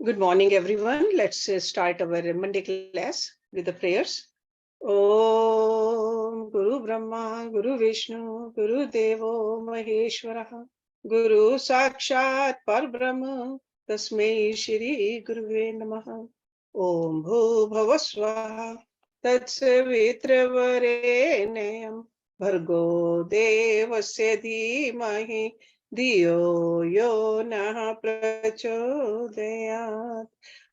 Good morning, everyone. Let's start our Monday class with the prayers. Om Guru Brahma, Guru Vishnu, Guru Devo Maheshwara, Guru Sakshat Parbrahma, Tasmai Shri Guruve Namaha. Om Bhu Bhavaswa, Tatsavitra Bhargo Devasya Dhimahi धियो यो नः प्रचोदयात्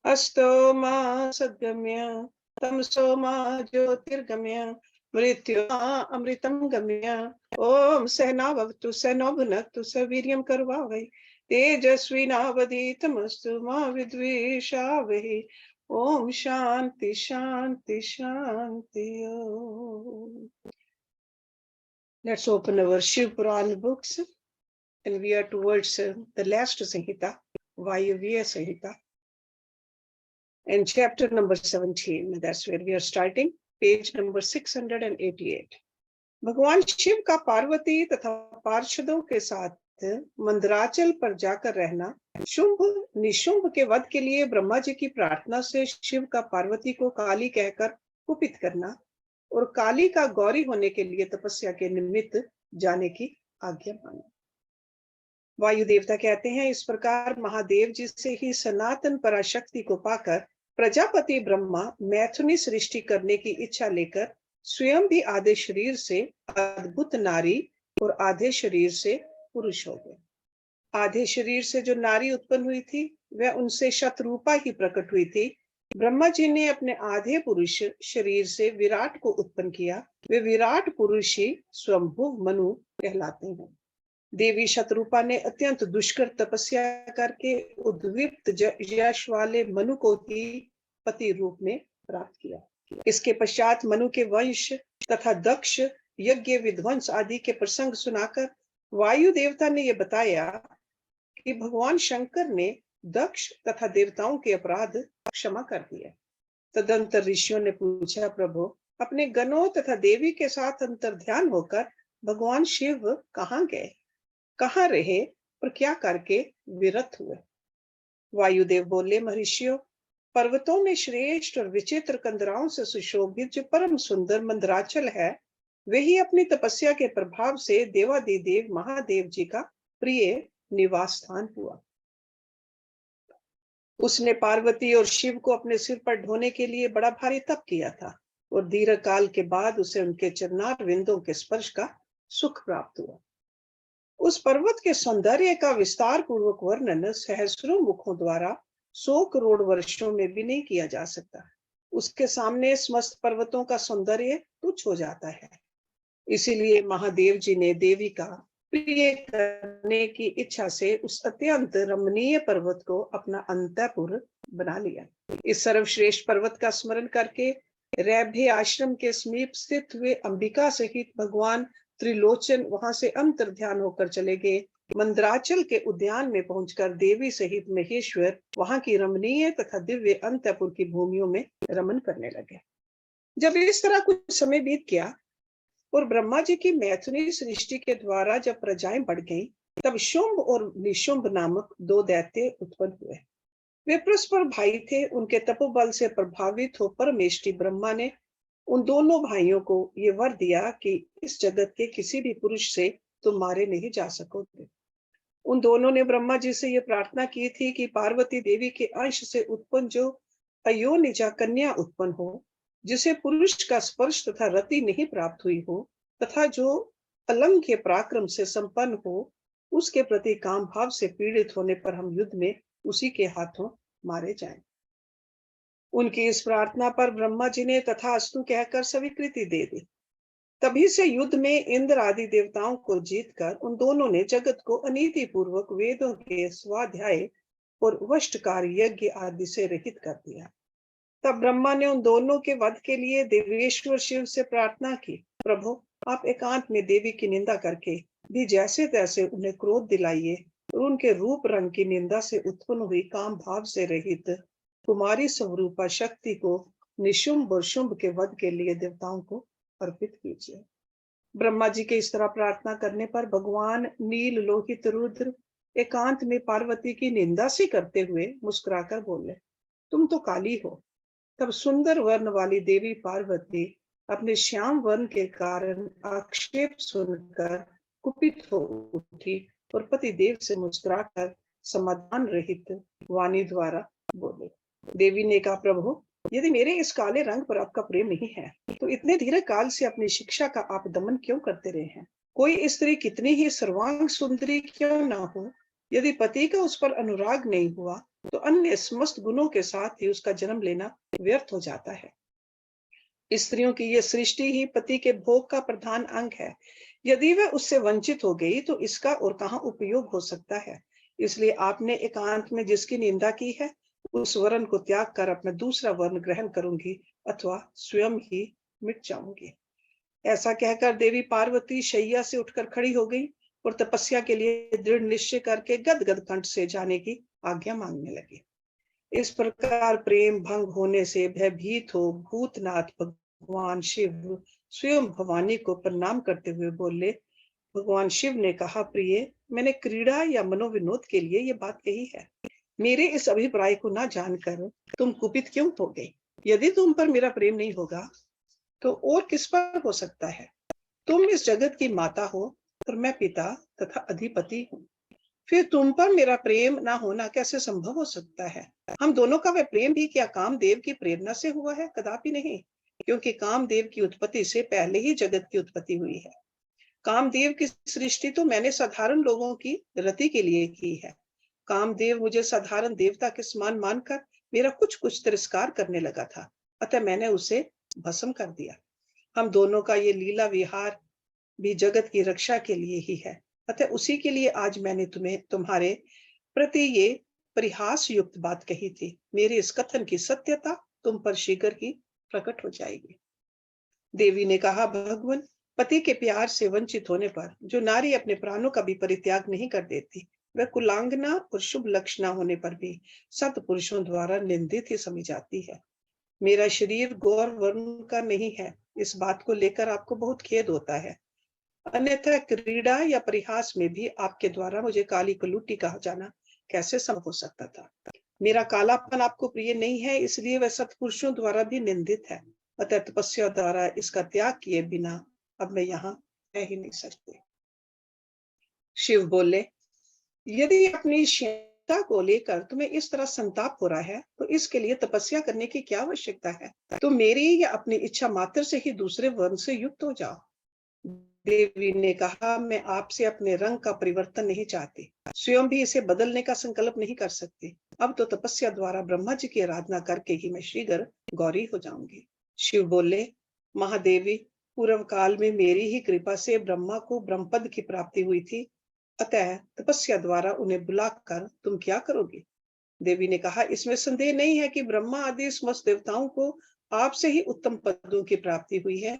अस्तो मा सद्गम्य तमसो मा ज्योतिर्गम्य मृत्युमा अमृतं गम्य ओम सहनावतु सहनो भुनक्तु सवीर्यं करवावहै तेजस्विनावधीतमस्तु मा विद्विषावहै ओम शांति शांति Shanti Om. Let's open our Shiv Puran books. And we are towards the last Samhita, Vayavya Samhita, and chapter number 17. That's where we are starting, page number 688. भगवान शिव का पार्वती तथा पार्षदों के साथ मंदराचल पर जाकर रहना, शुंभ निशुंभ के वध के लिए ब्रह्मा जी की प्रार्थना से शिव का पार्वती को काली कहकर कुपित करना और काली का गौरी होने के लिए तपस्या के निमित्त जाने की आज्ञा मांगना. वायु देवता कहते हैं, इस प्रकार महादेव जी से ही सनातन पराशक्ति को पाकर प्रजापति ब्रह्मा मैथुनी सृष्टि करने की इच्छा लेकर स्वयं भी आधे शरीर से अद्भुत नारी और आधे शरीर से पुरुष हो गए. आधे शरीर से जो नारी उत्पन्न हुई थी वह उनसे शतरूपा ही प्रकट हुई थी. ब्रह्मा जी ने अपने आधे पुरुष शरीर से विराट को उत्पन्न किया. वे विराट पुरुष ही स्वयंभू मनु कहलाते हैं. देवी शतरूपा ने अत्यंत दुष्कर तपस्या करके उद्विप्त यश वाले मनु को ही पति रूप में प्राप्त किया. इसके पश्चात मनु के वंश तथा दक्ष यज्ञ विध्वंस आदि के प्रसंग सुनाकर वायु देवता ने यह बताया कि भगवान शंकर ने दक्ष तथा देवताओं के अपराध क्षमा कर दिया. तदंतर ऋषियों ने पूछा, प्रभु अपने गणों तथा देवी के साथ अंतर ध्यान होकर भगवान शिव कहाँ गए, कहाँ रहे और क्या करके विरत हुए. वायुदेव बोले, महर्षियों, पर्वतों में श्रेष्ठ और विचित्र कंदराओं से सुशोभित जो परम सुंदर मंदराचल है, वही अपनी तपस्या के प्रभाव से देवादिदेव महादेव जी का प्रिय निवास स्थान हुआ. उसने पार्वती और शिव को अपने सिर पर ढोने के लिए बड़ा भारी तप किया था और दीर्घ काल के बाद उसे उनके चरणार विंदों के स्पर्श का सुख प्राप्त हुआ. उस पर्वत के सौंदर्य का विस्तार पूर्वक वर्णन सहस्रों मुखों द्वारा 100 करोड़ वर्षों में भी नहीं किया जा सकता. उसके सामने समस्त पर्वतों का सौंदर्य तुच्छ हो जाता है. इसीलिए महादेव जी ने देवी का प्रिय करने की इच्छा से उस अत्यंत रमणीय पर्वत को अपना अंतःपुर बना लिया. इस सर्वश्रेष्ठ पर्वत का स्मरण करके रैभ्य आश्रम के समीप स्थित हुए अंबिका सहित भगवान त्रिलोचन वहां से अंतर ध्यान होकर चले गए. मंदराचल के उद्यान में पहुंचकर देवी सहित महेश्वर वहां की रमणीय तथा दिव्य अंतःपुर की भूमियों में रमन करने लगे. जब इस तरह कुछ समय बीत गया और ब्रह्मा जी की मैथुनी सृष्टि के द्वारा जब प्रजाएं बढ़ गईं, तब शुंभ और निशुंभ नामक 2 दैत्य उत्पन्न हुए. वे परस्पर भाई थे. उनके तपोबल से प्रभावित हो परमेष्टि ब्रह्मा ने उन दोनों भाइयों को ये वर दिया कि इस जगत के किसी भी पुरुष से तुम मारे नहीं जा सकोगे. उन दोनों ने ब्रह्मा जी से यह प्रार्थना की थी कि पार्वती देवी के अंश से उत्पन्न जो अयोनिजा कन्या उत्पन्न हो, जिसे पुरुष का स्पर्श तथा रति नहीं प्राप्त हुई हो तथा जो अलंघ्य पराक्रम से संपन्न हो, उसके प्रति काम भाव से पीड़ित होने पर हम युद्ध में उसी के हाथों मारे जाएं. उनकी इस प्रार्थना पर ब्रह्मा जी ने तथास्तु कहकर स्वीकृति दे दी. तभी से युद्ध में इंद्र आदि देवताओं को जीतकर उन दोनों ने जगत को अनीति पूर्वक वेदों के स्वाध्याय और वष्टकार यज्ञ आदि से रहित कर दिया. तब ब्रह्मा ने उन दोनों के वध के लिए देवेश्वर शिव से प्रार्थना की, प्रभु आप एकांत में देवी की निंदा करके भी जैसे तैसे उन्हें क्रोध दिलाइए और उनके रूप रंग की निंदा से उत्पन्न हुई काम भाव से रहित कुमारी स्वरूपा शक्ति को निशुंभ और शुंभ के वध के लिए देवताओं को अर्पित कीजिए. ब्रह्मा जी के इस तरह प्रार्थना करने पर भगवान नील लोहित रुद्र एकांत में पार्वती की निंदा सी करते हुए मुस्कुराकर बोले, तुम तो काली हो। तब सुंदर वर्ण वाली देवी पार्वती अपने श्याम वर्ण के कारण आक्षेप सुनकर कुपित हो उठी और पति देव से मुस्कुराकर समाधान रहित वाणी द्वारा बोले। देवी ने कहा, प्रभु, यदि मेरे इस काले रंग पर आपका प्रेम नहीं है तो इतने दीर्घ काल से अपनी शिक्षा का आप दमन क्यों करते रहे हैं? कोई स्त्री कितनी ही सर्वांग सुंदरी क्यों ना हो, यदि पति का उस पर अनुराग नहीं हुआ तो अन्य समस्त गुणों के साथ ही उसका जन्म लेना व्यर्थ हो जाता है। स्त्रियों की यह सृष्टि ही पति के भोग का प्रधान अंग है। यदि वह उससे वंचित हो गई तो इसका और कहाँ उपयोग हो सकता है? इसलिए आपने एकांत में जिसकी निंदा की है उस वर्ण को त्याग कर अपना दूसरा वर्ण ग्रहण करूंगी अथवा स्वयं ही मिट जाऊंगी। ऐसा कहकर देवी पार्वती शैया से उठकर खड़ी हो गई और तपस्या के लिए दृढ़ निश्चय करके गदगद कंठ से जाने की आज्ञा मांगने लगी। इस प्रकार प्रेम भंग होने से भयभीत हो भूतनाथ भगवान शिव स्वयं भवानी को प्रणाम करते हुए बोले। भगवान शिव ने कहा, प्रिय, मैंने क्रीड़ा या मनोविनोद के लिए ये बात कही है। मेरे इस अभिप्राय को ना जानकर तुम कुपित क्यों हो गई? यदि तुम पर मेरा प्रेम नहीं होगा तो और किस पर हो सकता है? तुम इस जगत की माता हो और मैं पिता तथा अधिपति हूँ। फिर तुम पर मेरा प्रेम ना होना कैसे संभव हो सकता है? हम दोनों का वह प्रेम भी क्या कामदेव की प्रेरणा से हुआ है? कदापि नहीं, क्योंकि कामदेव की उत्पत्ति से पहले ही जगत की उत्पत्ति हुई है। कामदेव की सृष्टि तो मैंने साधारण लोगों की रति के लिए की है। कामदेव मुझे साधारण देवता के समान मानकर मेरा कुछ कुछ तिरस्कार करने लगा था, अतः मैंने उसे भस्म कर दिया। हम दोनों का ये लीला विहार भी जगत की रक्षा के लिए ही है, अतः उसी के लिए आज मैंने तुम्हारे प्रति ये परिहास युक्त बात कही थी। मेरे इस कथन की सत्यता तुम पर शीघ्र ही प्रकट हो जाएगी। देवी ने कहा, भगवान, पति के प्यार से वंचित होने पर जो नारी अपने प्राणों का भी परित्याग नहीं कर देती, वह कुलांगना और शुभ लक्षणा होने पर भी सत पुरुषों द्वारा निंदित ही समझी जाती है। मेरा शरीर गौर वर्ण का नहीं है, इस बात को लेकर आपको बहुत खेद होता है। अन्यथा क्रीड़ा या परिहास में भी आपके द्वारा मुझे काली कलूटी कहा जाना कैसे संभव हो सकता था? मेरा कालापन आपको प्रिय नहीं है, इसलिए वह सत्पुरुषों द्वारा भी निंदित है। अतः तपस्या द्वारा इसका त्याग किए बिना अब मैं यहाँ रह ही नहीं सकती। शिव बोले, यदि अपनी क्षमता को लेकर तुम्हें इस तरह संताप हो रहा है तो इसके लिए तपस्या करने की क्या आवश्यकता है? तुम मेरी या अपनी इच्छा मात्र से ही दूसरे वर्ण से युक्त हो जाओ। देवी ने कहा, मैं आपसे अपने रंग का परिवर्तन नहीं चाहती, स्वयं भी इसे बदलने का संकल्प नहीं कर सकती। अब तो तपस्या द्वारा ब्रह्मा जी की आराधना करके ही मैं शीघ्र गौरी हो जाऊंगी। शिव बोले, महादेवी, पूर्व काल में मेरी ही कृपा से ब्रह्मा को ब्रह्मपद की प्राप्ति हुई थी, अतः तपस्या द्वारा उन्हें बुलाकर तुम क्या करोगी? देवी ने कहा, इसमें संदेह नहीं है कि ब्रह्मा आदि समस्त देवताओं को आपसे ही उत्तम पदों की प्राप्ति हुई है।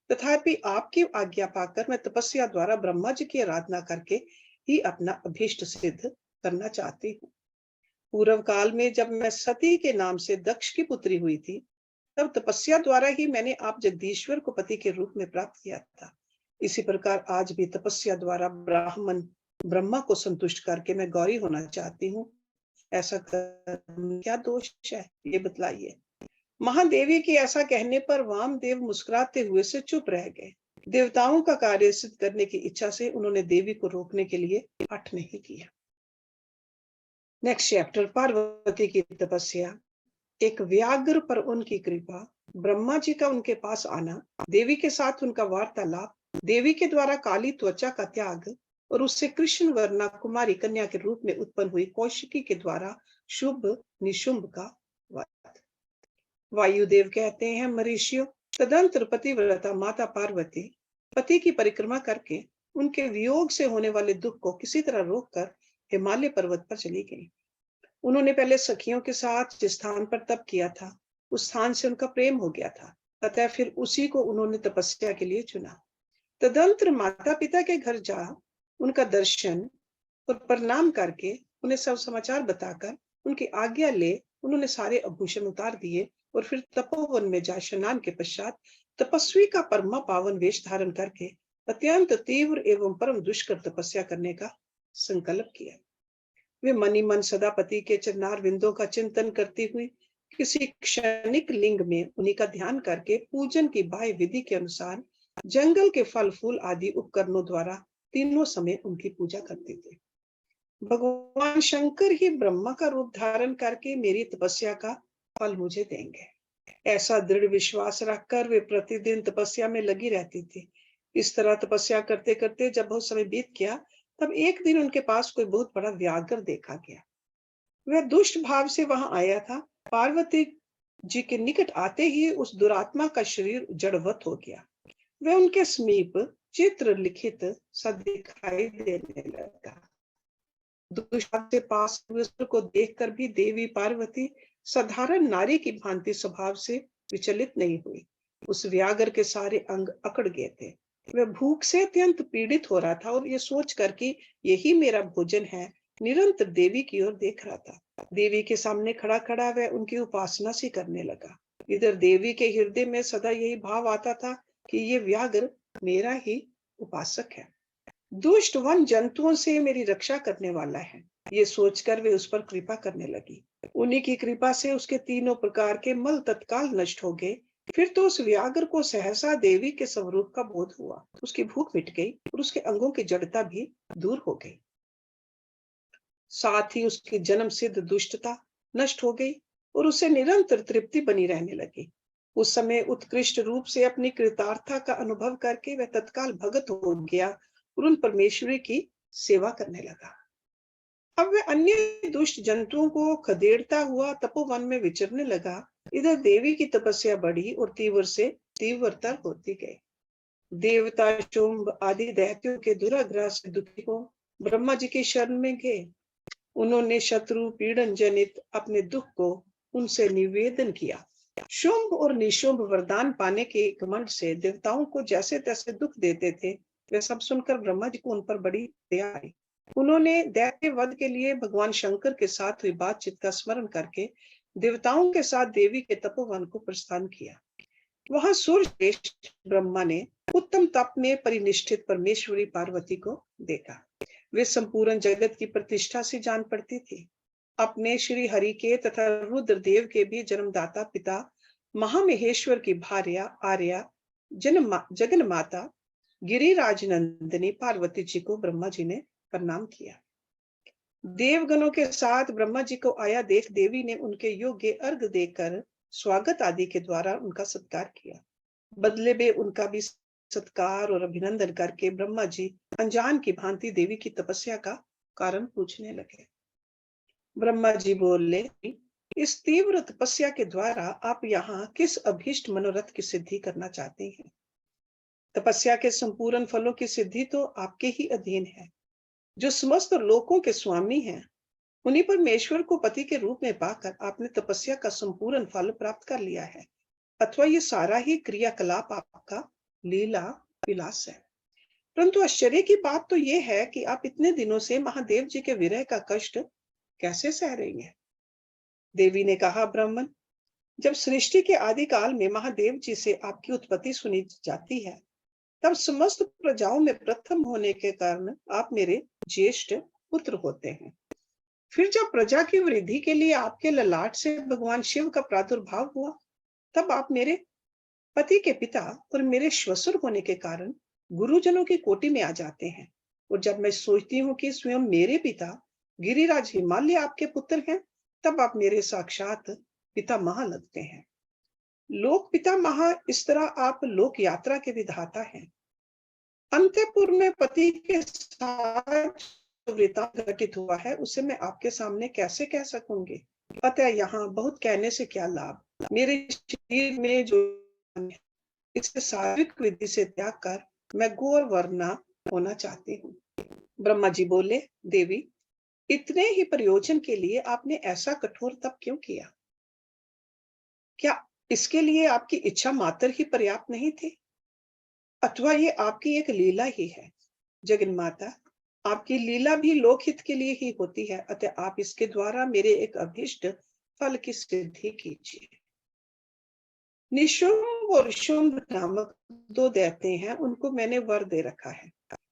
तथापि आपकी आज्ञा पाकर मैं तपस्या द्वारा ब्रह्मा जी की आराधना करके ही अपना अभीष्ट सिद्ध करना चाहती हूँ। पूर्व काल में जब मैं सती के नाम से दक्ष की पुत्री हुई थी, तब तपस्या द्वारा ही मैंने आप जगदीश्वर को पति के रूप में प्राप्त किया था। इसी प्रकार आज भी तपस्या द्वारा ब्राह्मण ब्रह्मा को संतुष्ट करके मैं गौरी होना चाहती हूँ। ऐसा क्या दोष है, ये बतलाइए। महादेवी के ऐसा कहने पर वामदेव मुस्कुराते हुए से चुप रह गए। देवताओं का कार्य सिद्ध करने की इच्छा से उन्होंने देवी को रोकने के लिए हठ नहीं किया। नेक्स्ट चैप्टर, पार्वती की तपस्या। एक व्याघ्र पर उनकी कृपा, ब्रह्मा जी का उनके पास आना, देवी के साथ उनका वार्तालाप, देवी के द्वारा काली त्वचा का त्याग और उससे कृष्ण वर्णा कुमारी कन्या के रूप में उत्पन्न हुई कौशिकी के द्वारा शुभ निशुंभ का वध। वायुदेव कहते हैं, मरीषियों, तदंतर पतिव्रता माता पार्वती पति की परिक्रमा करके उनके वियोग से होने वाले दुख को किसी तरह रोककर हिमालय पर्वत पर चली गई। उन्होंने पहले सखियों के साथ जिस स्थान पर तप किया था उस स्थान से उनका प्रेम हो गया था, अतः फिर उसी को उन्होंने तपस्या के लिए चुना। तदंतर माता पिता के घर जा उनका दर्शन और प्रणाम करके उन्हें सब समाचार बताकर उनकी आज्ञा ले उन्होंने सारे आभूषण उतार दिए और फिर तपोवन में जा स्नान के पश्चात तपस्वी का परमा पावन वेश धारण करके अत्यंत तीव्र एवं परम दुष्कर तपस्या करने का संकल्प किया। वे मनी मन सदा पति के चरणार विंदों का चिंतन करती हुई किसी क्षणिक लिंग में उन्हीं का ध्यान करके पूजन की बाह्य विधि के अनुसार जंगल के फल फूल आदि उपकरणों द्वारा तीनों समय उनकी पूजा करते थे। भगवान शंकर ही ब्रह्मा का रूप धारण करके मेरी तपस्या का फल मुझे देंगे, ऐसा दृढ़ विश्वास रखकर वे प्रतिदिन तपस्या में लगी रहती थी। इस तरह तपस्या करते करते जब बहुत समय बीत गया, तब एक दिन उनके पास कोई बहुत बड़ा व्याघ्र देखा गया। वह दुष्ट भाव से वहां आया था। पार्वती जी के निकट आते ही उस दुरात्मा का शरीर जड़वत हो गया। वह उनके समीप चित्र लिखित सा दिखाई देने लगा। दुष्ट से पास को देखकर भी देवी पार्वती साधारण नारी की भांति स्वभाव से विचलित नहीं हुई। उस व्याघ्र के सारे अंग अकड़ गए थे। वह भूख से अत्यंत पीड़ित हो रहा था और ये सोच कर कि यही मेरा भोजन है, निरंतर देवी की ओर देख रहा था। देवी के सामने खड़ा खड़ा वह उनकी उपासना सी करने लगा। इधर देवी के हृदय में सदा यही भाव आता था कि ये व्याघ्र मेरा ही उपासक है, दुष्ट वन जंतुओं से मेरी रक्षा करने वाला है। ये सोचकर वे उस पर कृपा करने लगी। उन्हीं की कृपा से उसके तीनों प्रकार के मल तत्काल नष्ट हो गए। फिर तो उस व्याघ्र को सहसा देवी के स्वरूप का बोध हुआ। उसकी भूख मिट गई और उसके अंगों की जड़ता भी दूर हो गई। साथ ही उसकी जन्म सिद्ध दुष्टता नष्ट हो गई और उसे निरंतर तृप्ति बनी रहने लगी। उस समय उत्कृष्ट रूप से अपनी कृतार्थता का अनुभव करके वह तत्काल भगत हो गया और उन परमेश्वरी की सेवा करने लगा। अब वह अन्य दुष्ट जंतुओं को खदेड़ता हुआ तपोवन में विचरने लगा। इधर देवी की तपस्या बढ़ी और तीव्र से तीव्रतर होती गई। देवता शुंभ आदि दैत्यों के दुराग्रह से दुखी हो ब्रह्मा जी की शरण में गए। उन्होंने शत्रु पीड़न जनित अपने दुख को उनसे निवेदन किया। शुंभ और निशुंभ वरदान पाने के घमंड से देवताओं को जैसे तैसे दुख देते थे। वे सब सुनकर ब्रह्मा जी को उन पर बड़ी दया आई। उन्होंने दैत्य वध के लिए भगवान शंकर के साथ हुई बातचीत का स्मरण करके देवताओं के साथ देवी के तपोवन को प्रस्थान किया। वहां सूर्यश्रेष्ठ ब्रह्मा ने उत्तम तप में परिनिष्ठित परमेश्वरी पार्वती को देखा। वे संपूर्ण जगत की प्रतिष्ठा से जान पड़ती थी। अपने श्री हरि के तथा रुद्रदेव के भी जन्मदाता पिता महामहेश्वर की भार्या आर्या जगन माता गिरिराज नंदिनी पार्वती जी को ब्रह्मा जी ने प्रणाम किया। देवगणों के साथ ब्रह्मा जी को आया देख देवी ने उनके योग्य अर्घ देकर स्वागत आदि के द्वारा उनका सत्कार किया। बदले में उनका भी सत्कार और अभिनंदन करके ब्रह्मा जी अनजान की भांति देवी की तपस्या का कारण पूछने लगे। ब्रह्मा जी बोले, इस तीव्र तपस्या के द्वारा आप यहाँ किस अभीष्ट मनोरथ की सिद्धि करना चाहते हैं? तपस्या के संपूर्ण फलों की सिद्धि तो आपके ही अधीन है। जो समस्त लोकों के स्वामी हैं, उन्हीं परमेश्वर को पति के रूप में पाकर आपने तपस्या का संपूर्ण फल प्राप्त कर लिया है। अथवा ये सारा ही क्रियाकलाप आपका लीला विलास है। परंतु आश्चर्य की बात तो ये है कि आप इतने दिनों से महादेव जी के विरह का कष्ट कैसे सह रही है? देवी ने कहा, ब्राह्मण, जब सृष्टि के आदि काल में महादेव जी से आपकी उत्पत्ति सुनी जाती है, तब समस्त प्रजाओं में प्रथम होने के कारण आप मेरे ज्येष्ठ पुत्र होते हैं। फिर जब प्रजा की वृद्धि के लिए आपके ललाट से भगवान शिव का प्रादुर्भाव हुआ, तब आप मेरे पति के पिता और मेरे श्वशुर होने के कारण गुरुजनों की कोटि में आ जाते हैं। और जब मैं सोचती हूँ कि स्वयं मेरे पिता गिरिराज हिमालय आपके पुत्र हैं, तब आप मेरे साक्षात पिता महा लगते हैं। लोक पिता महा, इस तरह आप लोक यात्रा के विधाता हैं। अंतपुर में पति के साथ वृतांत घटित हुआ है, उसे मैं आपके सामने कैसे कह सकूंगी? अतः यहाँ बहुत कहने से क्या लाभ। मेरे शरीर में जो इसे सात्विक विधि से त्याग कर मैं गौर वर्णा होना चाहती हूँ। ब्रह्मा जी बोले, देवी, इतने ही प्रयोजन के लिए आपने ऐसा कठोर तप क्यों किया? क्या इसके लिए आपकी इच्छा मात्र ही पर्याप्त नहीं थी? अथवा ये आपकी एक लीला ही है? जगन माता, आपकी लीला भी लोकहित के लिए ही होती है। अतः आप इसके द्वारा मेरे एक अभीष्ट फल की सिद्धि कीजिए। निशुंभ और शुंभ नामक दो दैत्य हैं, उनको मैंने वर दे रखा है।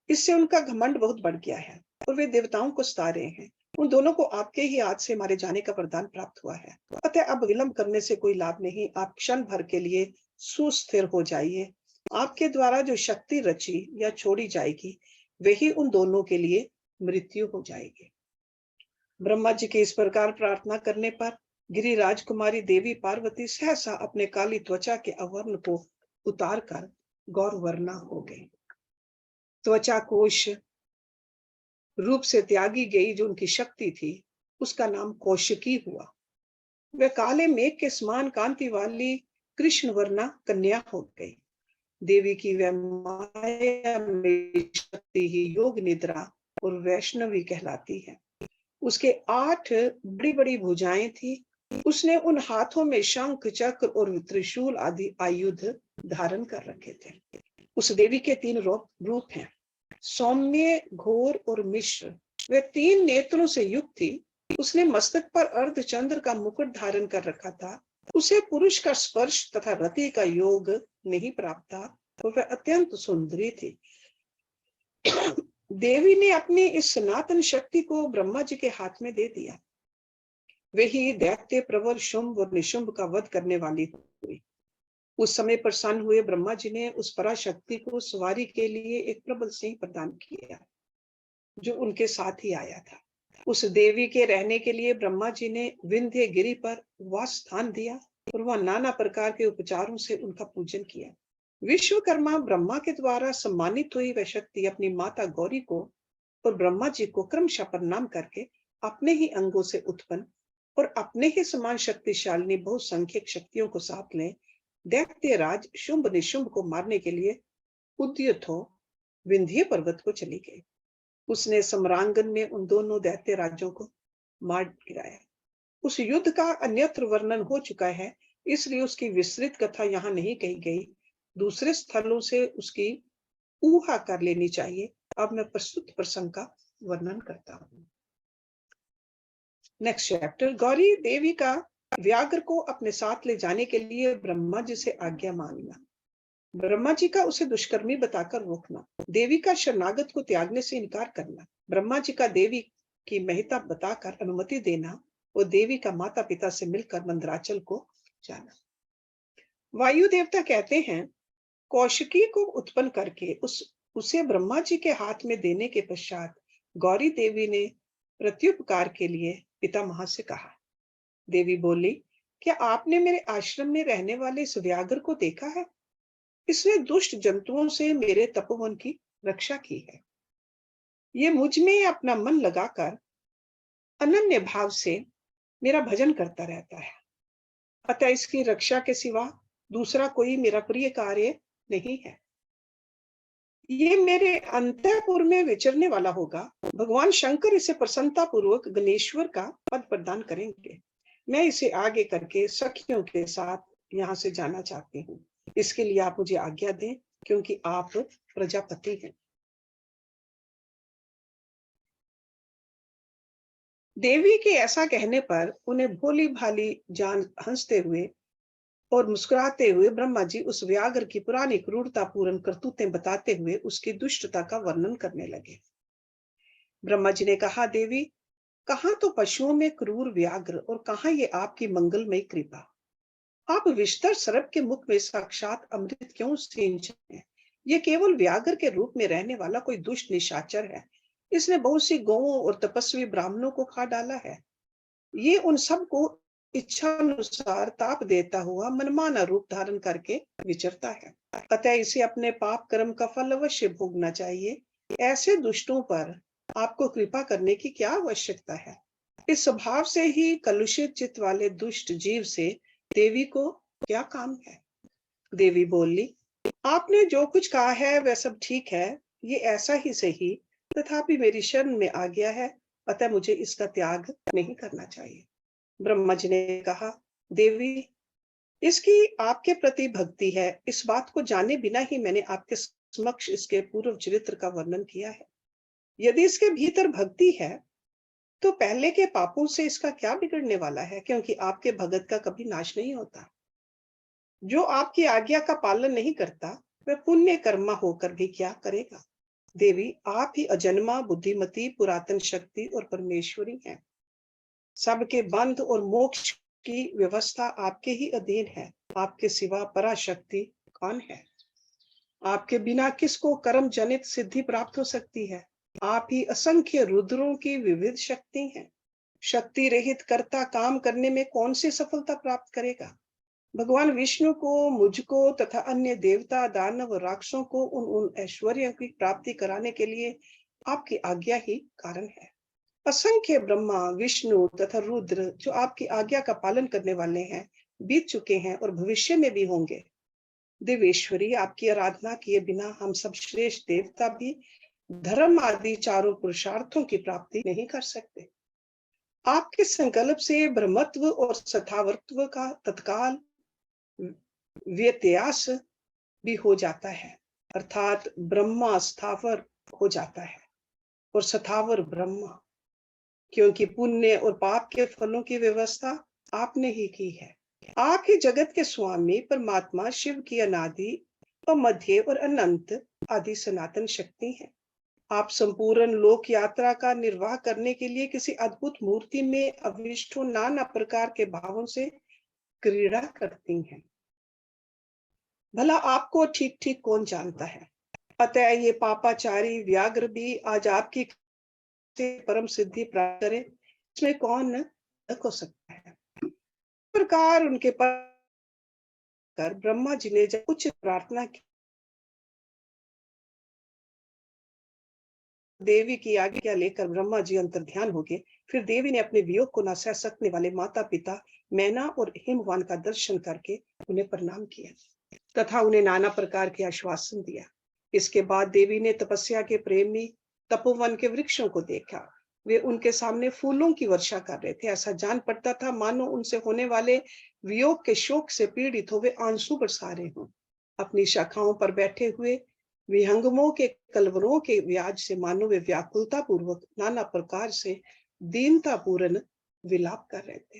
इससे उनका घमंड बहुत बढ़ गया है और वे देवताओं को सता रहे हैं। उन दोनों को आपके ही हाथ से मारे जाने का वरदान प्राप्त हुआ है। अतः अब विलंब करने से कोई लाभ नहीं। आप क्षण भर के लिए सुस्थिर हो जाइए। आपके द्वारा जो शक्ति रची या छोड़ी जाएगी, वही उन दोनों के लिए मृत्यु हो जाएगी। ब्रह्मा जी के इस प्रकार प्रार्थना करने पर गिरिराज कुमारी देवी पार्वती सहसा अपने काली त्वचा के आवरण को उतार कर गौरवर्णा हो गई। त्वचा कोश रूप से त्यागी गई जो उनकी शक्ति थी, उसका नाम कौशिकी हुआ। वह काले मेघ के समान कांति वाली कृष्ण वर्णा कन्या हो गई। देवी की वह माया में शक्ति ही योग निद्रा और वैष्णवी कहलाती है। उसके 8 बड़ी बड़ी भुजाएं थी। उसने उन हाथों में शंख चक्र और त्रिशूल आदि आयुध धारण कर रखे थे। उस देवी के 3 रूप हैं, सौम्य, घोर और मिश्र। वे 3 नेत्रों से युक्त थी। उसने मस्तक पर अर्धचंद्र का मुकुट धारण कर रखा था। उसे पुरुष का स्पर्श तथा रति का योग नहीं प्राप्त था, तो वह अत्यंत सुंदरी थी। देवी ने अपनी इस सनातन शक्ति को ब्रह्मा जी के हाथ में दे दिया। वही दैत्य प्रवर शुंभ और निशुंभ का वध करने वाली हुई। उस समय प्रसन्न हुए ब्रह्मा जी ने उस पराशक्ति को सवारी के लिए एक प्रबल सिंह प्रदान किया, जो उनके साथ ही आया था। उस देवी के रहने के लिए ब्रह्मा जी ने विंध्य गिरी पर वास स्थान दिया और वह नाना प्रकार के उपचारों से उनका पूजन किया। विश्वकर्मा ब्रह्मा के द्वारा सम्मानित हुई वह शक्ति अपनी माता गौरी को और ब्रह्मा जी को क्रमशः प्रणाम करके अपने ही अंगों से उत्पन्न और अपने ही समान शक्तिशालिनी बहुसंख्यक शक्तियों को साथ ले दैत्य राज शुंभ निशुंभ को मारने के लिए उद्यत हो विंध्य पर्वत को चली गई। उसने सम्रांगन में उन दोनों दैत्य राजों को मार गिराया। उस युद्ध का अन्यत्र वर्णन हो चुका है, इसलिए उसकी विस्तृत कथा यहाँ नहीं कही गई। दूसरे स्थलों से उसकी ऊहा कर लेनी चाहिए। अब मैं प्रस्तुत प्रसंग का वर्णन करता हूँ। Next chapter. गौरी देवी का व्याघ्र को अपने साथ ले जाने के लिए ब्रह्मा जी से आज्ञा मांगना, ब्रह्मा जी का उसे दुष्कर्मी बताकर रोकना, देवी का शरणागत को त्यागने से इनकार करना, ब्रह्मा जी का देवी की महत्ता बताकर अनुमति देना और देवी का माता पिता से मिलकर मंदराचल को जाना। वायु देवता कहते हैं, कौशिकी को उत्पन्न करके उसे ब्रह्मा जी के हाथ में देने के पश्चात गौरी देवी ने प्रत्युपकार के लिए पितामह से कहा। देवी बोली, क्या आपने मेरे आश्रम में रहने वाले इस व्याघ्र को देखा है? इसने दुष्ट जंतुओं से मेरे तपोवन की रक्षा की है। ये मुझ में अपना मन लगाकर अनन्य भाव से मेरा भजन करता रहता है। अतः इसकी रक्षा के सिवा दूसरा कोई मेरा प्रिय कार्य नहीं है। ये मेरे अंतःपुर में विचरने वाला होगा। भगवान शंकर इसे प्रसन्नता पूर्वक गणेश्वर का पद प्रदान करेंगे। मैं इसे आगे करके सखियों के साथ यहाँ से जाना चाहती हूँ। इसके लिए आप मुझे आज्ञा दें, क्योंकि आप प्रजापति हैं। देवी के ऐसा कहने पर उन्हें भोली भाली जान हंसते हुए और मुस्कुराते हुए ब्रह्मा जी उस व्याघ्र की पुरानी क्रूरता पूर्ण करतूतें बताते हुए उसकी दुष्टता का वर्णन करने लगे। ब्रह्मा जी ने कहा, देवी, कहाँ तो पशुओं में क्रूर व्याघ्र और कहाँ ये आपकी मंगलमयी कृपा। आप विस्तर सर्प के मुख में साक्षात अमृत क्यों सींचते हैं? ये केवल व्याघ्र के रूप में रहने वाला कोई दुष्ट निशाचर है। इसने बहुत सी गौओं और तपस्वी ब्राह्मणों को खा डाला है। ये उन सबको इच्छा अनुसार ताप देता हुआ मनमाना रूप धारण करके विचरता है। अतः इसे अपने पाप कर्म का फल अवश्य भोगना चाहिए। ऐसे दुष्टों पर आपको कृपा करने की क्या आवश्यकता है? इस स्वभाव से ही कलुषित चित्त वाले दुष्ट जीव से देवी को क्या काम है? देवी बोली, आपने जो कुछ कहा है वह सब ठीक है। ये ऐसा ही सही, तथापि मेरी शरण में आ गया है, अतः मुझे इसका त्याग नहीं करना चाहिए। ब्रह्मा जी ने कहा, देवी, इसकी आपके प्रति भक्ति है। इस बात को जाने बिना ही मैंने आपके समक्ष इसके पूर्व चरित्र का वर्णन किया है। यदि इसके भीतर भक्ति है तो पहले के पापों से इसका क्या बिगड़ने वाला है, क्योंकि आपके भगत का कभी नाश नहीं होता। जो आपकी आज्ञा का पालन नहीं करता वह पुण्य कर्मा होकर भी क्या करेगा। देवी, आप ही अजन्मा, बुद्धिमती, पुरातन शक्ति और परमेश्वरी हैं। सबके बंध और मोक्ष की व्यवस्था आपके ही अधीन है। आपके सिवा पराशक्ति कौन है? आपके बिना किसको कर्म जनित सिद्धि प्राप्त हो सकती है? आप ही असंख्य रुद्रों की विविध शक्ति हैं। शक्ति रहित कर्ता काम करने में कौन सी सफलता प्राप्त करेगा? भगवान विष्णु को, मुझको तथा अन्य देवता, दानव, राक्षसों को उन ऐश्वर्यों की प्राप्ति कराने के लिए आपकी आज्ञा ही कारण है। असंख्य ब्रह्मा, विष्णु तथा रुद्र जो आपकी आज्ञा का पालन करने वाले हैं, बीत चुके हैं और भविष्य में भी होंगे। देवेश्वरी, आपकी आराधना किए बिना हम सब श्रेष्ठ देवता भी धर्म आदि चारों पुरुषार्थों की प्राप्ति नहीं कर सकते। आपके संकल्प से ब्रह्मत्व और सथावर्तव का तत्काल व्यत्यास भी हो जाता है, अर्थात ब्रह्मा स्थावर हो जाता है और सथावर ब्रह्मा, क्योंकि पुण्य और पाप के फलों की व्यवस्था आपने ही की है। आप ही जगत के स्वामी परमात्मा शिव की अनादि और मध्य और अनंत आदि सनातन शक्ति है। आप संपूर्ण लोक यात्रा का निर्वाह करने के लिए किसी अद्भुत मूर्ति में अविष्टों नाना प्रकार के भावों से क्रीड़ा करती हैं। भला आपको ठीक ठीक कौन जानता है? अतः ये पापाचारी व्याघ्र भी आज आपकी परम सिद्धि प्राप्त करे, इसमें कौन हो सकता है? प्रकार उनके पर ब्रह्मा जी ने जब कुछ प्रार्थना की, देवी की आज्ञा लेकर ब्रह्मा जी अंतर्ध्यान हो गए। फिर देवी ने अपने वियोग को न सह सकने वाले माता पिता मैना और हिमवान का दर्शन करके उन्हें प्रणाम किया तथा उन्हें नाना प्रकार के आश्वासन दिया। इसके बाद देवी ने तपस्या के प्रेमी तपोवन के वृक्षों को देखा। वे उनके सामने फूलों की वर्षा कर रहे थे। ऐसा जान पड़ता था मानो उनसे होने वाले वियोग के शोक से पीड़ित हो वे आंसू बरसा रहे हों। अपनी शाखाओं पर बैठे हुए विहंगमों के कलवरों के व्याज से मानो वे व्याकुलता पूर्वक नाना प्रकार से दीनता पूर्ण विलाप कर रहे थे।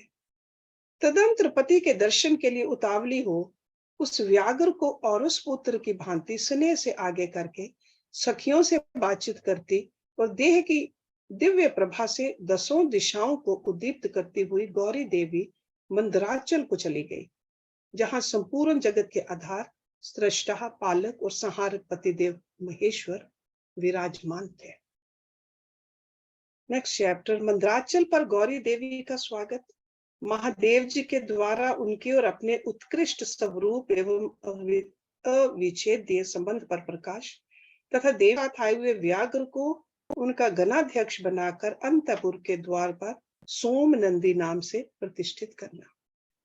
तदंतर पति के दर्शन के लिए उतावली हो उस व्याघ्र को और उस पुत्र की भांति स्नेह से आगे करके सखियों से बातचीत करती और देह की दिव्य प्रभा से दसों दिशाओं को उद्दीप्त करती हुई गौरी देवी मंदराचल को चली गई, जहां संपूर्ण जगत के आधार, सृष्टा, पालक और संहारक पतिदेव महेश्वर विराजमान थे। नेक्स्ट चैप्टर, मंदराचल पर गौरी देवी का स्वागत। महादेव जी के द्वारा उनके और अपने उत्कृष्ट स्वरूप एवं अविच्छेद्य संबंध पर प्रकाश तथा देवता आए हुए व्याघ्र को उनका गणाध्यक्ष बनाकर अंतपुर के द्वार पर सोम नंदी नाम से प्रतिष्ठित करना।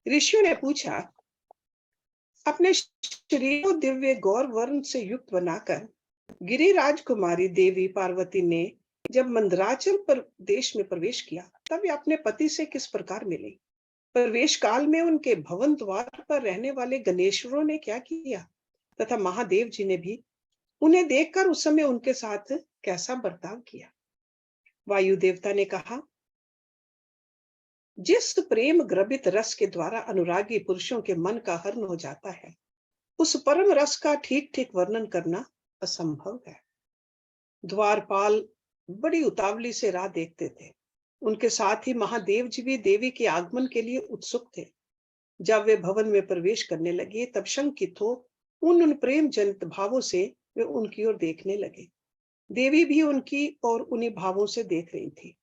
ऋषियों ने पूछा, अपने शरीर को दिव्य गौर वर्ण से युक्त बनाकर गिरिराज कुमारी देवी पार्वती ने जब मंदराचल देश में प्रवेश किया तब वे अपने पति से किस प्रकार मिले? प्रवेश काल में उनके भवन द्वार पर रहने वाले गणेश्वरों ने क्या किया तथा महादेव जी ने भी उन्हें देखकर उस समय उनके साथ कैसा बर्ताव किया? वायु देवता ने कहा, जिस प्रेम ग्रभित रस के द्वारा अनुरागी पुरुषों के मन का हरण हो जाता है, उस परम रस का ठीक ठीक वर्णन करना असंभव है। द्वारपाल बड़ी उतावली से राह देखते थे। उनके साथ ही महादेव जी भी देवी के आगमन के लिए उत्सुक थे। जब वे भवन में प्रवेश करने लगे तब शंकित हो उन प्रेम जनित भावों से वे उनकी ओर देखने लगे। देवी भी उनकी और उन्हीं भावों से देख रही थी।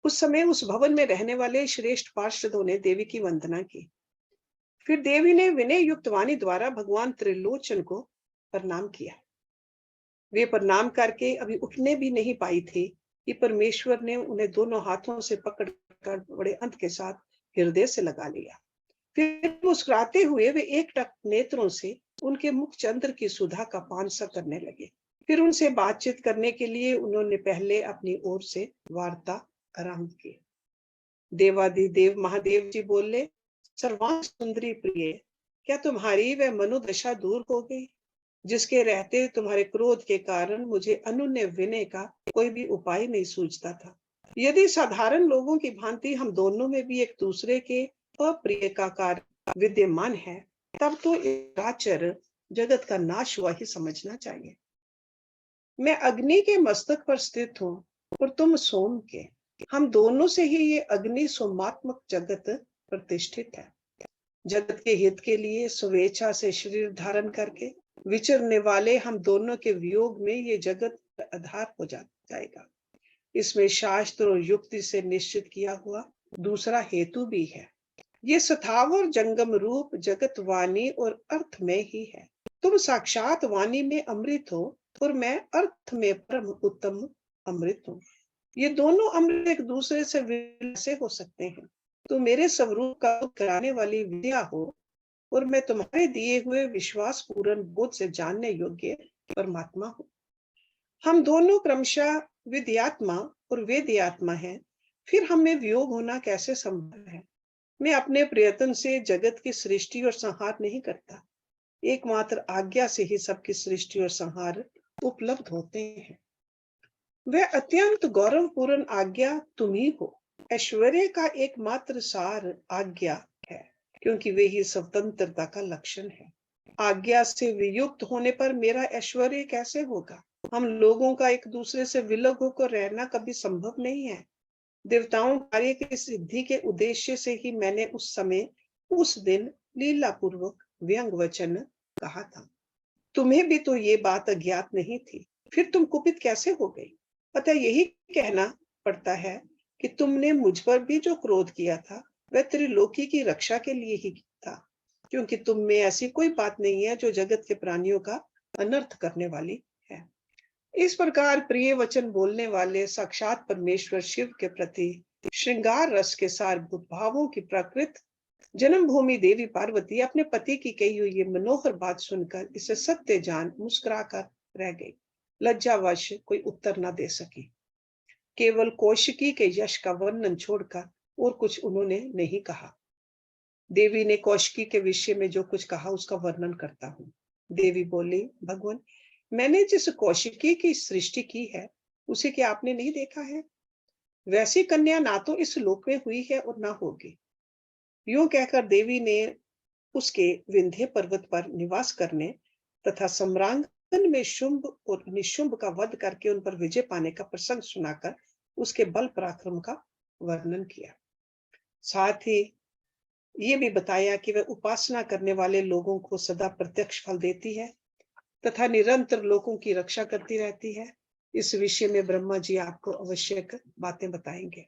उस समय उस भवन में रहने वाले श्रेष्ठ पार्षदों ने देवी की वंदना की। फिर देवी ने विनय युक्त वाणी द्वारा भगवान त्रिलोचन को प्रणाम किया। वे प्रणाम करके अभी उठने भी नहीं पाई थी कि परमेश्वर ने उन्हें दोनों हाथों से पकड़कर बड़े अंत के साथ हृदय से लगा लिया। फिर मुस्कुराते हुए वे एक टक नेत्रों से उनके मुख चंद्र की सुधा का पान सा करने लगे। फिर उनसे बातचीत करने के लिए उन्होंने पहले अपनी ओर से वार्ता आरंभ की। देवाधिदेव महादेव जी बोले, सर्वांग सुंदरी प्रिय, क्या तुम्हारी वह मनोदशा दूर हो गई जिसके रहते तुम्हारे क्रोध के कारण मुझे अनुन्य विनय का कोई भी उपाय नहीं सूझता था? यदि साधारण लोगों की भांति हम दोनों में भी एक दूसरे के अप्रिय का कार्य विद्यमान है, तब तो चराचर जगत का नाश हुआ ही समझना चाहिए। मैं अग्नि के मस्तक पर स्थित हूँ और तुम सोम के। हम दोनों से ही ये अग्नि सोमात्मक जगत प्रतिष्ठित है। जगत के हित के लिए स्वेच्छा से शरीर धारण करके विचरने वाले हम दोनों के वियोग में ये जगत आधार हो जाएगा। इसमें शास्त्र और युक्ति से निश्चित किया हुआ दूसरा हेतु भी है। ये स्थावर जंगम रूप जगत वाणी और अर्थ में ही है। तुम साक्षात वाणी में अमृत हो और मैं अर्थ में परम उत्तम अमृत हूँ। ये दोनों अमृत एक दूसरे से विलय हो सकते हैं। तो मेरे स्वरूप का कराने वाली विद्या हो और मैं तुम्हारे दिए हुए विश्वास पूर्ण बोध से जानने योग्य परमात्मा हूँ। हम दोनों क्रमशः विद्यात्मा और वेद्यात्मा हैं। फिर हमें वियोग होना कैसे संभव है? मैं अपने प्रयत्न से जगत की सृष्टि और संहार नहीं करता। एकमात्र आज्ञा से ही सबकी सृष्टि और संहार उपलब्ध होते हैं। वह अत्यंत गौरवपूर्ण आज्ञा तुम ही हो। ऐश्वर्य का एकमात्र सार आज्ञा है, क्योंकि वे ही स्वतंत्रता का लक्षण है। आज्ञा से वियुक्त होने पर मेरा ऐश्वर्य कैसे होगा? हम लोगों का एक दूसरे से विलग होकर रहना कभी संभव नहीं है। देवताओं कार्य की सिद्धि के उद्देश्य से ही मैंने उस समय उस दिन लीला पूर्वक व्यंग वचन कहा था। तुम्हें भी तो ये बात अज्ञात नहीं थी, फिर तुम कुपित कैसे हो गई? अतः यही कहना पड़ता है कि तुमने मुझ पर भी जो क्रोध किया था वह त्रिलोकी की रक्षा के लिए ही था, क्योंकि तुम में ऐसी कोई बात नहीं है जो जगत के प्राणियों का अनर्थ करने वाली है। इस प्रकार प्रिय वचन बोलने वाले साक्षात परमेश्वर शिव के प्रति श्रृंगार रस के सारभूत भावों की प्रकृत जन्मभूमि देवी पार्वती अपने पति की कही हुई ये मनोहर बात सुनकर इसे सत्य जान मुस्कुराकर रह गई। लज्जावश कोई उत्तर न दे सकी। केवल कौशिकी के यश का वर्णन छोड़कर और कुछ उन्होंने नहीं कहा। देवी ने कौशिकी के विषय में जो कुछ कहा उसका वर्णन करता हूँ। देवी बोली, भगवान, मैंने जिस कौशिकी की सृष्टि की है उसे क्या आपने नहीं देखा है? वैसी कन्या ना तो इस लोक में हुई है और ना होगी। यूं कहकर देवी ने उसके विंध्य पर्वत पर निवास करने तथा सम्रांगन में शुंभ और निशुंभ का वध करके उन पर विजय पाने का प्रसंग सुनाकर उसके बल पराक्रम का वर्णन किया। साथ ही ये भी बताया कि वह उपासना करने वाले लोगों को सदा प्रत्यक्ष फल देती है तथा निरंतर लोगों की रक्षा करती रहती है। इस विषय में ब्रह्मा जी आपको आवश्यक बातें बताएंगे।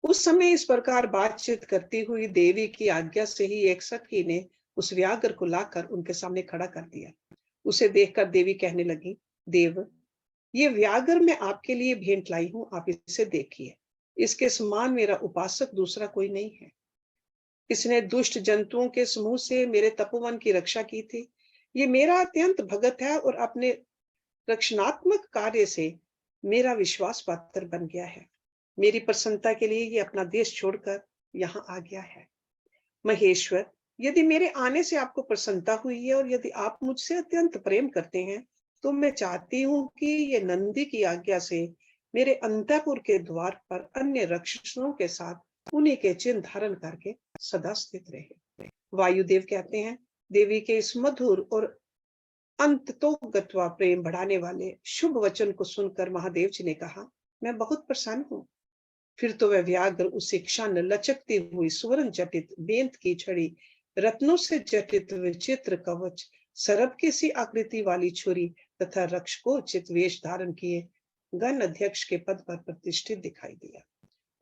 उस समय इस प्रकार बातचीत करती हुई देवी की आज्ञा से ही एक सखी ने उस व्याघ्र को लाकर उनके सामने खड़ा कर दिया। उसे देखकर देवी कहने लगी, देव, ये व्याघ्र मैं आपके लिए भेंट लाई हूं, आप इसे देखिए। इसके समान मेरा उपासक दूसरा कोई नहीं है। इसने दुष्ट जंतुओं के समूह से मेरे तपोवन की रक्षा की थी। ये मेरा अत्यंत भगत है और अपने रक्षणात्मक कार्य से मेरा विश्वास पात्र बन गया है। मेरी प्रसन्नता के लिए ये अपना देश छोड़कर यहाँ आ गया है। महेश्वर, यदि मेरे आने से आपको प्रसन्नता हुई है और यदि आप मुझसे अत्यंत प्रेम करते हैं तो मैं चाहती हूँ कि ये नंदी की आज्ञा से मेरे अंतःपुर के द्वार पर अन्य रक्षकों के साथ उन्हीं के चिन्ह धारण करके सदा स्थित रहे। वायुदेव कहते हैं, देवी के इस मधुर और अंत तो गत्वा प्रेम बढ़ाने वाले शुभ वचन को सुनकर महादेव जी ने कहा, मैं बहुत प्रसन्न हूँ। फिर तो वह व्याघ्र उसी क्षण लचकती हुई सुवर्ण जटित बेंत की छड़ी, रत्नों से जटित विचित्र कवच, सरब की सी आकृति वाली छुरी तथा रक्षकोचित वेश धारण किए गण अध्यक्ष के पद पर प्रतिष्ठित दिखाई दिया।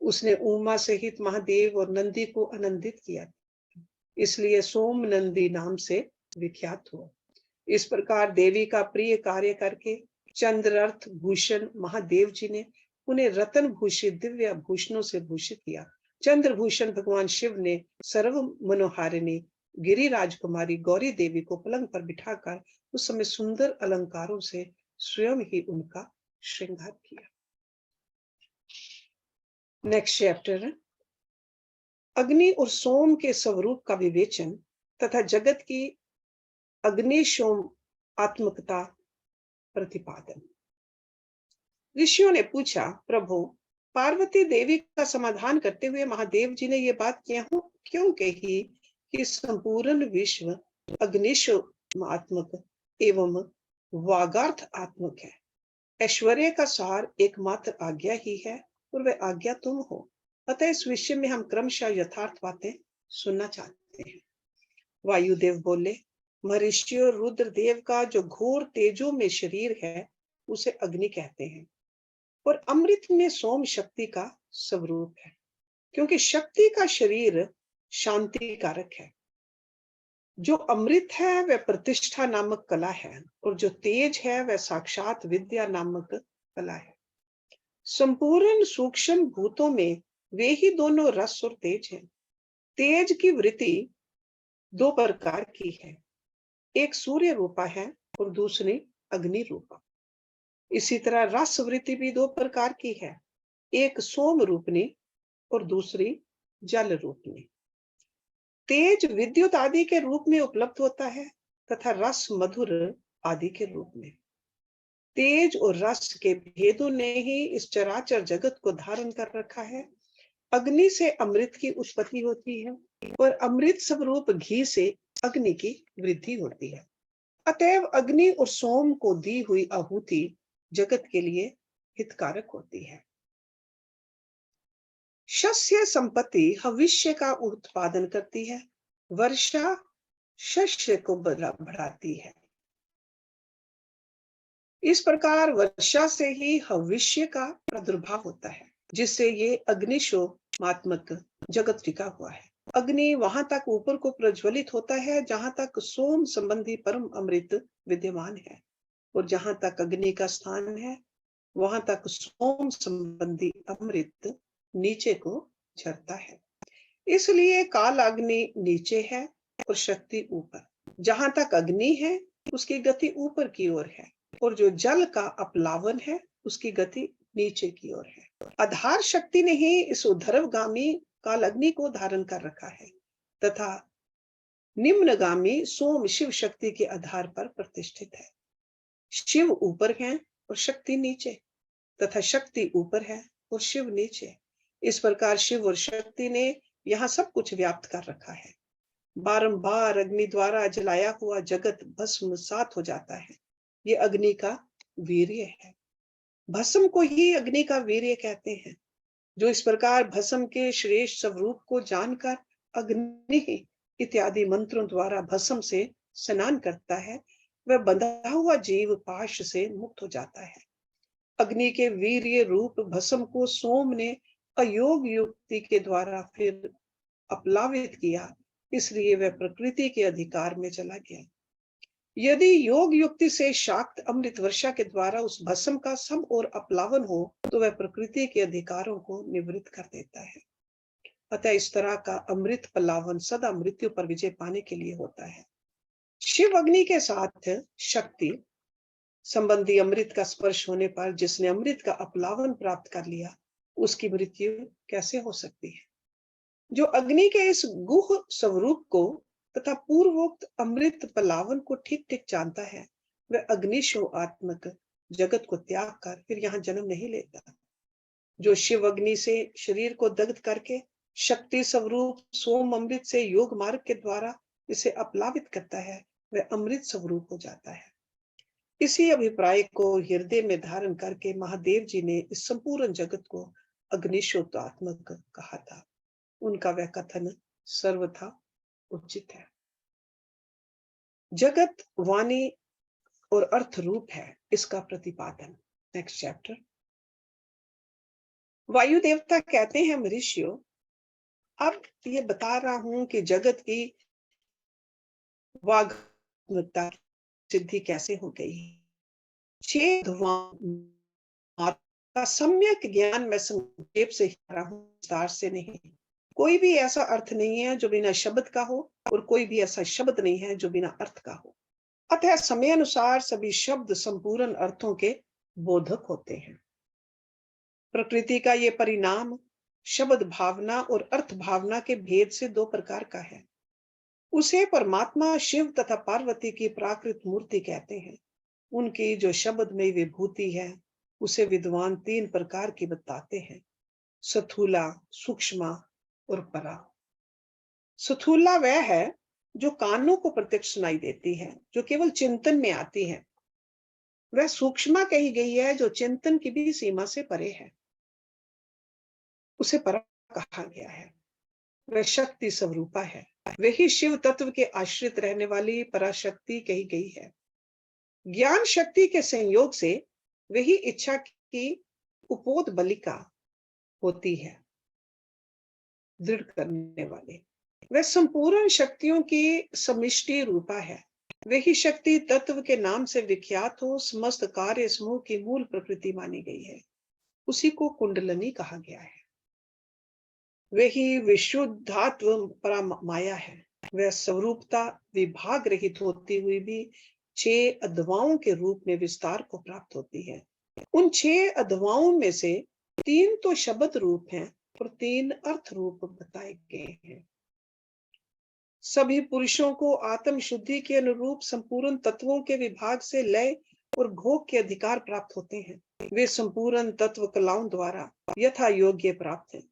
उसने उमा सहित महादेव और नंदी को आनंदित किया, इसलिए सोम नंदी नाम से विख्यात हुआ। इस प्रकार देवी का प्रिय कार्य करके चंद्रार्थ भूषण महादेव जी ने उन्हें रतन भूषित दिव्य भूषणों से भूषित किया। चंद्रभूषण भगवान शिव ने सर्व मनोहारिणी गिरी राजकुमारी गौरी देवी को पलंग पर बिठाकर उस समय सुंदर अलंकारों से स्वयं ही उनका श्रृंगार किया। नेक्स्ट चैप्टर, अग्नि और सोम के स्वरूप का विवेचन तथा जगत की अग्नि सोम आत्मकता प्रतिपादन। ऋषियों ने पूछा, प्रभु, पार्वती देवी का समाधान करते हुए महादेव जी ने ये बात क्यों कही कि संपूर्ण विश्व अग्निशोमात्मक एवं वागार्थ आत्मक है। ऐश्वर्य का सार एकमात्र आज्ञा ही है और वह आज्ञा तुम हो। अतः इस विषय में हम क्रमशः यथार्थ बातें सुनना चाहते हैं। वायुदेव बोले, महर्षि और रुद्रदेव का जो घोर तेजो में शरीर है उसे अग्नि कहते हैं, और अमृत में सोम शक्ति का स्वरूप है, क्योंकि शक्ति का शरीर शांति कारक है। जो अमृत है वह प्रतिष्ठा नामक कला है, और जो तेज है वह साक्षात विद्या नामक कला है। संपूर्ण सूक्ष्म भूतों में वे ही दोनों रस और तेज हैं। तेज की वृत्ति दो प्रकार की है, एक सूर्य रूपा है और दूसरी अग्नि रूपा। इसी तरह रस वृत्ति भी दो प्रकार की है, एक सोम रूपनी और दूसरी जल रूपनी। तेज विद्युत आदि के रूप में उपलब्ध होता है तथा रस मधुर आदि के रूप में। तेज और रस के भेदों ने ही इस चराचर जगत को धारण कर रखा है। अग्नि से अमृत की उत्पत्ति होती है और अमृत स्वरूप घी से अग्नि की वृद्धि होती है। अतएव अग्नि और सोम को दी हुई आहुति जगत के लिए हितकारक होती है। शस्य संपत्ति भविष्य का उत्पादन करती है, वर्षा शस्य को बढ़ाती है। इस प्रकार वर्षा से ही भविष्य का प्रादुर्भाव होता है, जिससे ये अग्निशोमात्मक जगत टिका हुआ है। अग्नि वहां तक ऊपर को प्रज्वलित होता है जहां तक सोम संबंधी परम अमृत विद्यमान है, और जहां तक अग्नि का स्थान है वहां तक सोम संबंधी अमृत नीचे को झरता है। इसलिए काल अग्नि नीचे है और शक्ति ऊपर। जहां तक अग्नि है उसकी गति ऊपर की ओर है, और जो जल का अपलावन है उसकी गति नीचे की ओर है। आधार शक्ति ने ही इस उद्धर्वगामी काल अग्नि को धारण कर रखा है, तथा निम्नगामी सोम शिव शक्ति के आधार पर प्रतिष्ठित है। शिव ऊपर है और शक्ति नीचे, तथा शक्ति ऊपर है और शिव नीचे। इस प्रकार शिव और शक्ति ने यहाँ सब कुछ व्याप्त कर रखा है। बारंबार अग्नि द्वारा जलाया हुआ जगत भस्मसात हो जाता है। ये अग्नि का वीर्य है। भस्म को ही अग्नि का वीर्य कहते हैं। जो इस प्रकार भस्म के श्रेष्ठ स्वरूप को जानकर अग्नि इत्यादि मंत्रों द्वारा भस्म से स्नान करता है, वह बंधा हुआ जीव पाश से मुक्त हो जाता है। अग्नि के वीर्य रूप भस्म को सोम ने अयोग युक्ति के द्वारा फिर अपलावित किया, इसलिए वह प्रकृति के अधिकार में चला गया। यदि योग युक्ति से शाक्त अमृत वर्षा के द्वारा उस भस्म का सब और अपलावन हो तो वह प्रकृति के अधिकारों को निवृत्त कर देता है। अतः इस तरह का अमृत पलावन सदा मृत्यु पर विजय पाने के लिए होता है। शिव अग्नि के साथ शक्ति संबंधी अमृत का स्पर्श होने पर जिसने अमृत का अपलावन प्राप्त कर लिया उसकी मृत्यु कैसे हो सकती है। जो अग्नि के इस गुह स्वरूप को तथा पूर्वोक्त अमृत पलावन को ठीक ठीक जानता है, वह अग्निशो आत्मक जगत को त्याग कर फिर यहाँ जन्म नहीं लेता। जो शिव अग्नि से शरीर को दग्ध करके शक्ति स्वरूप सोम अमृत से योग मार्ग के द्वारा इसे अपलावित करता है, वह अमृत स्वरूप हो जाता है। इसी अभिप्राय को हृदय में धारण करके महादेव जी ने इस संपूर्ण जगत को अग्निशोतात्मक कहा था। उनका वह कथन सर्वथा उचित है। जगत वाणी और अर्थ रूप है, इसका प्रतिपादन। Next chapter. वायु देवता कहते हैं, मनुष्यों, अब ये बता रहा हूं कि जगत की वाग्मता सिद्धि कैसे हो गई। का सम्यक ज्ञान मैं संक्षेप से रहा हूं, विस्तार से नहीं। कोई भी ऐसा अर्थ नहीं है जो बिना शब्द का हो, और कोई भी ऐसा शब्द नहीं है जो बिना अर्थ का हो। अतः समय अनुसार सभी शब्द संपूर्ण अर्थों के बोधक होते हैं। प्रकृति का ये परिणाम शब्द भावना और अर्थ भावना के भेद से दो प्रकार का है। उसे परमात्मा शिव तथा पार्वती की प्राकृत मूर्ति कहते हैं। उनकी जो शब्द में विभूति है उसे विद्वान तीन प्रकार की बताते हैं, स्थूला, सूक्ष्म और परा। स्थूला वह है जो कानों को प्रत्यक्ष सुनाई देती है, जो केवल चिंतन में आती है। वह सूक्ष्मा कही गई है जो चिंतन की भी सीमा से परे है, उसे परा कहा गया है। वह शक्ति स्वरूपा है, वही शिव तत्व के आश्रित रहने वाली पराशक्ति कही गई है। ज्ञान शक्ति के संयोग से वही इच्छा की उपोद बलिका होती है, दृढ़ करने वाले। वह संपूर्ण शक्तियों की समिष्टि रूपा है, वही शक्ति तत्व के नाम से विख्यात हो समस्त कार्य समूह की मूल प्रकृति मानी गई है, उसी को कुंडलनी कहा गया है। वही विशुद्धात्व परा माया है। वह स्वरूपता विभाग रहित होती हुई भी 6 अधवाओं के रूप में विस्तार को प्राप्त होती है। उन 6 अधवाओं में से 3 तो शब्द रूप हैं और 3 अर्थ रूप बताए गए हैं। सभी पुरुषों को आत्म शुद्धि के अनुरूप संपूर्ण तत्वों के विभाग से लय और भोग के अधिकार प्राप्त होते हैं। वे संपूर्ण तत्व कलाओं द्वारा यथा योग्य प्राप्त हैं।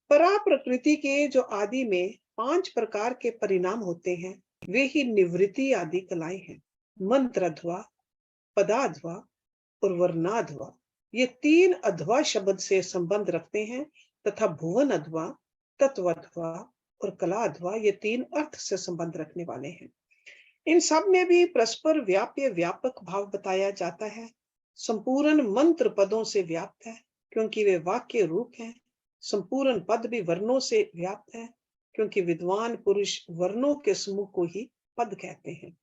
परा प्रकृति के जो आदि में 5 प्रकार के परिणाम होते हैं, वे ही निवृत्ति आदि कलाएं हैं। मंत्रध्वा, पदाध्वा और वर्णाध्वा ये 3 अध्वा शब्द से संबंध रखते हैं तथा भुवन अध्वा, तत्वध्वा और कलाध्वा ये 3 अर्थ से संबंध रखने वाले हैं। इन सब में भी परस्पर व्याप्य व्यापक भाव बताया जाता है। संपूर्ण मंत्र पदों से व्याप्त है क्योंकि वे वाक्य रूप हैं। संपूर्ण पद भी वर्णों से व्याप्त है क्योंकि विद्वान पुरुष वर्णों के समूह को ही पद कहते हैं।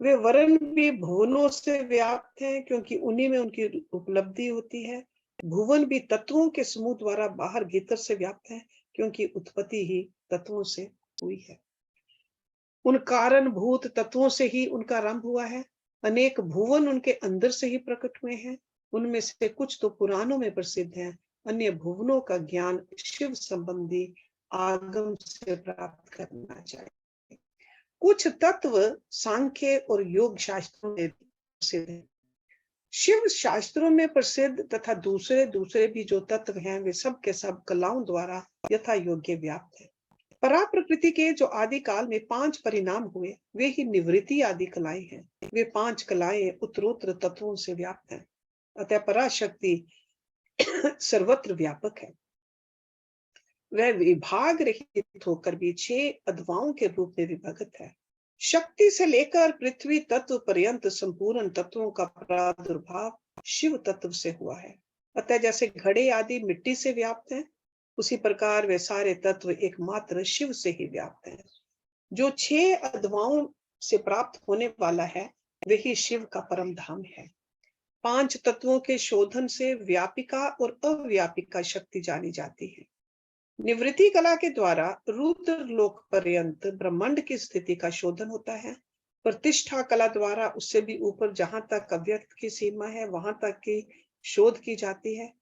वे वर्ण भी भुवनों से व्याप्त हैं क्योंकि उन्हीं में उनकी उपलब्धि होती है। भुवन भी तत्वों के समूह द्वारा बाहर भीतर से व्याप्त है क्योंकि उत्पत्ति ही तत्वों से हुई है। उन कारण भूत तत्वों से ही उनका आरंभ हुआ है। अनेक भुवन उनके अंदर से ही प्रकट हुए हैं। उनमें से कुछ तो पुराणों में प्रसिद्ध हैं, अन्य भुवनों का ज्ञान शिव संबंधी आगम से प्राप्त करना चाहिए। कुछ तत्व सांख्य और योग शास्त्रों में प्रसिद्ध है। शिव शास्त्रों में प्रसिद्ध तथा दूसरे भी जो तत्व हैं वे सब के सब कलाओं द्वारा यथा योग्य व्याप्त है। परा प्रकृति के जो आदि काल में 5 परिणाम हुए वे ही निवृत्ति आदि कलाएं हैं। वे 5 कलाएं उत्तरोत्तर तत्वों से व्याप्त हैं, अतः पराशक्ति सर्वत्र व्यापक है। वह विभाग रहित होकर भी 6 अध्वाओं के रूप में विभक्त है। शक्ति से लेकर पृथ्वी तत्व पर्यंत संपूर्ण तत्वों का प्रादुर्भाव शिव तत्व से हुआ है। अतः जैसे घड़े आदि मिट्टी से व्याप्त हैं, उसी प्रकार वे सारे तत्व एकमात्र शिव से ही व्याप्त हैं। जो 6 अध्वाओं से प्राप्त होने वाला है वही शिव का परम धाम है। 5 तत्वों के शोधन से व्यापिका और अव्यापिका शक्ति जानी जाती है। निवृत्ति कला के द्वारा रुद्र लोक पर्यंत ब्रह्मांड की स्थिति का शोधन होता है। प्रतिष्ठा कला द्वारा उससे भी ऊपर जहां तक अव्यक्त की सीमा है वहां तक की शोध की जाती है।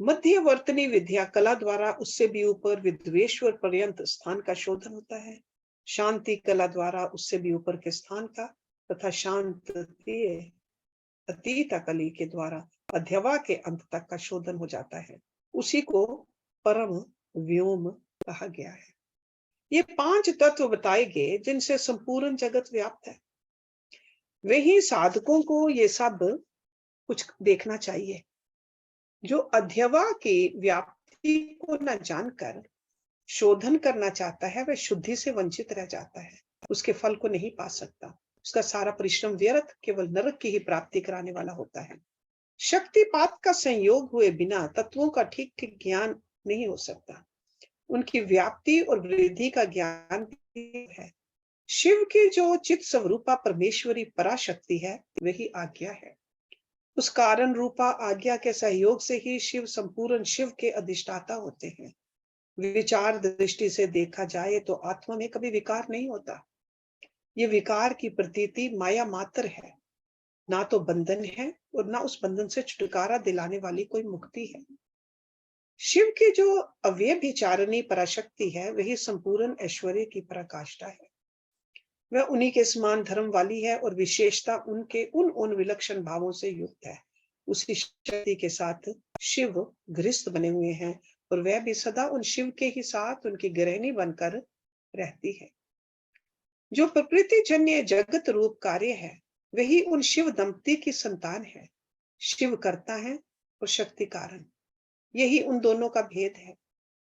मध्यवर्तनी विद्या कला द्वारा उससे भी ऊपर विद्वेश्वर पर्यंत स्थान का शोधन होता है। शांति कला द्वारा उससे भी ऊपर के स्थान का तथा शांत अतीत कली के द्वारा अध्यवा के अंत तक का शोधन हो जाता है। उसी को परम व्योम कहा गया है। ये 5 तत्व बताए गए जिनसे संपूर्ण जगत व्याप्त है। वही साधकों को ये सब कुछ देखना चाहिए। जो अध्यवा की व्याप्ति को न जानकर शोधन करना चाहता है वह शुद्धि से वंचित रह जाता है, उसके फल को नहीं पा सकता। उसका सारा परिश्रम व्यर्थ केवल नरक की ही प्राप्ति कराने वाला होता है। शक्तिपात का संयोग हुए बिना तत्वों का ठीक ठीक ज्ञान नहीं हो सकता। उनकी व्याप्ति और वृद्धि का ज्ञान भी है। शिव की जो चित स्वरूपा परमेश्वरी पराशक्ति है वही आज्ञा है। उस कारण रूपा आज्ञा के सहयोग से ही शिव संपूर्ण शिव के अधिष्ठाता होते हैं। विचार दृष्टि से देखा जाए तो आत्मा में कभी विकार नहीं होता। ये विकार की प्रतीति माया मात्र है, ना तो बंधन है और ना उस बंधन से छुटकारा दिलाने वाली कोई मुक्ति है। शिव की जो अव्यभिचारिणी पराशक्ति है वही संपूर्ण ऐश्वर्य की पराकाष्ठा है। वह उन्हीं के समान धर्म वाली है और विशेषता उनके उन विलक्षण भावों से युक्त है। उसी शक्ति के साथ शिव गृहस्थ बने हुए हैं और वह भी सदा उन शिव के ही साथ उनकी गृहिणी बनकर रहती है। जो प्रकृति जन्य जगत रूप कार्य है वही उन शिव दंपति की संतान है। शिव करता है और शक्ति कारण, यही उन दोनों का भेद है।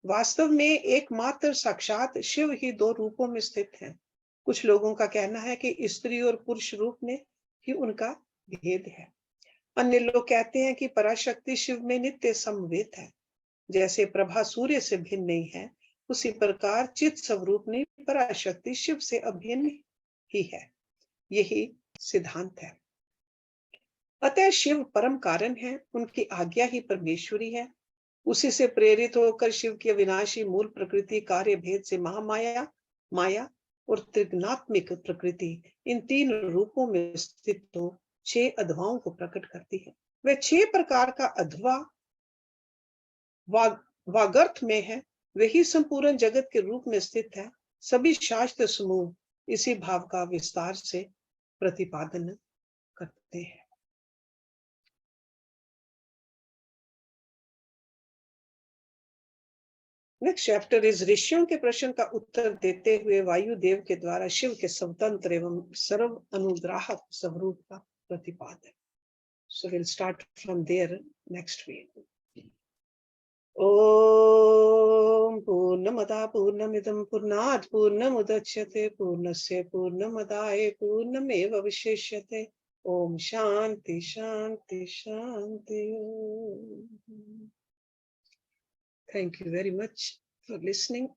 वास्तव में एकमात्र साक्षात शिव ही दो रूपों में स्थित है। कुछ लोगों का कहना है कि स्त्री और पुरुष रूप में ही उनका भेद है। अन्य लोग कहते हैं कि पराशक्ति शिव में नित्य समवेत है। जैसे प्रभा सूर्य से भिन्न नहीं है, उसी प्रकार चित स्वरूप में पराशक्ति शिव से अभिन्न ही है। यही सिद्धांत है। अतः शिव परम कारण है, उनकी आज्ञा ही परमेश्वरी है। उसी से प्रेरित होकर शिव की अविनाशी मूल प्रकृति कार्य भेद से महामाया, माया और त्रिगुणात्मिक प्रकृति इन तीन रूपों में स्थित तो 6 अधवाओं को प्रकट करती है। वह 6 प्रकार का अधवा वागर्थ में है, वही संपूर्ण जगत के रूप में स्थित है। सभी शास्त्र समूह इसी भाव का विस्तार से प्रतिपादन करते हैं। नेक्स्ट चैप्टर इस ऋषियों के प्रश्न का उत्तर देते हुए वायुदेव के द्वारा शिव के स्वतंत्र एवं सर्व अनुग्राहक स्वरूप का प्रतिपादन। So we'll start from there next week. ओम पूर्णमदा पूर्णमिदं पूर्णात् पूर्णमुदच्यते पूर्णस्य पूर्णमदाय पूर्णमेवावशिष्यते। ओम शांति शांति शांति। Thank you very much for listening.